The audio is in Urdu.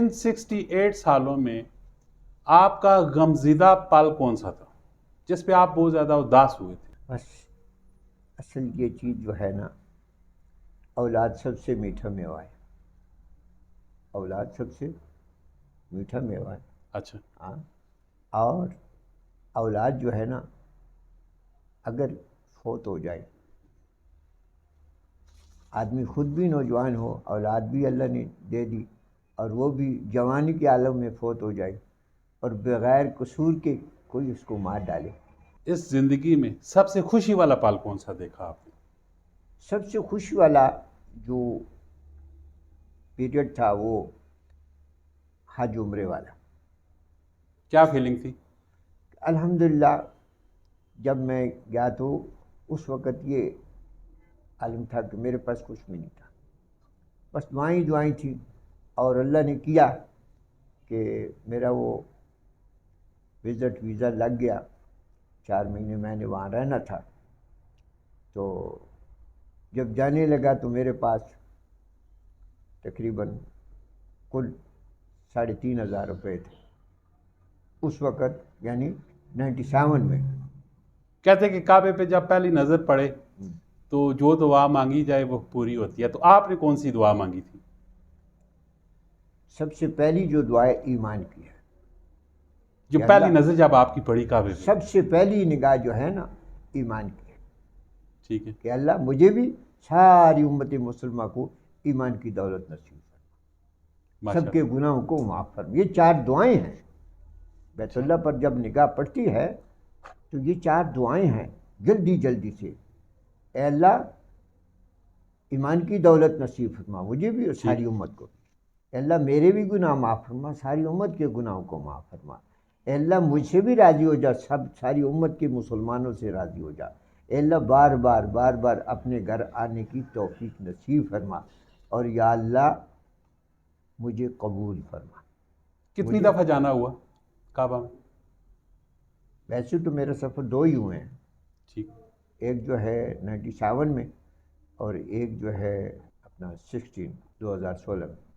ان 68 سالوں میں آپ کا غمزدہ پل کون سا تھا جس پہ آپ بہت زیادہ اداس ہوئے تھے؟ بس اصل یہ چیز جو ہے نا، اولاد سب سے میٹھا میوہ ہے، اولاد سب سے میٹھا میوہ ہے۔ اچھا، ہاں، اور اولاد جو ہے نا اگر فوت ہو جائے، آدمی خود بھی نوجوان ہو، اولاد بھی اللہ نے دے دی، اور وہ بھی جوانی کے عالم میں فوت ہو جائے اور بغیر قصور کے کوئی اس کو مار ڈالے۔ اس زندگی میں سب سے خوشی والا پل کون سا دیکھا آپ نے؟ سب سے خوشی والا جو پیریڈ تھا وہ حج عمرے والا۔ کیا فیلنگ تھی؟ الحمدللہ جب میں گیا تو اس وقت یہ عالم تھا کہ میرے پاس کچھ بھی نہیں تھا، بس دعائیں دعائیں تھیں، اور اللہ نے کیا کہ میرا وہ وزٹ ویزا لگ گیا، 4 مہینے میں نے وہاں رہنا تھا۔ تو جب جانے لگا تو میرے پاس تقریباً کل 3,500 روپے تھے اس وقت، یعنی 97 میں۔ کہتے کہ کعبے پہ جب پہلی نظر پڑے تو جو دعا مانگی جائے وہ پوری ہوتی ہے، تو آپ نے کون سی دعا مانگی تھی؟ سب سے پہلی جو دعائیں ایمان کی ہے، جو کہ پہلی اللہ، نظر جب آپ کی پڑی کعبے پہ؟ سب سے پہلی نگاہ جو ہے نا ایمان کی ہے، ٹھیک ہے، کہ اللہ مجھے بھی ساری امت مسلمہ کو ایمان کی دولت نصیب فرما، ماشاء سب کے گناہوں کو معاف فرما۔ یہ 4 دعائیں ہیں، بیت اللہ پر جب نگاہ پڑتی ہے تو یہ 4 دعائیں ہیں، جلدی جلدی سے، اے اللہ ایمان کی دولت نصیب فرما مجھے بھی اور ساری امت کو، اے اللہ میرے بھی گناہ معاف فرما، ساری امت کے گناہوں کو معاف فرما، اے اللہ مجھ سے بھی راضی ہو جا، ساری امت کے مسلمانوں سے راضی ہو جا، اے اللہ بار بار اپنے گھر آنے کی توفیق نصیب فرما، اور یا اللہ مجھے قبول فرما۔ کتنی دفعہ جانا ہوا کعبہ میں؟ ویسے تو میرے سفر 2 ہی ہوئے ہیں، ٹھیک، ایک جو ہے 97 میں، اور ایک جو ہے اپنا 2016 میں۔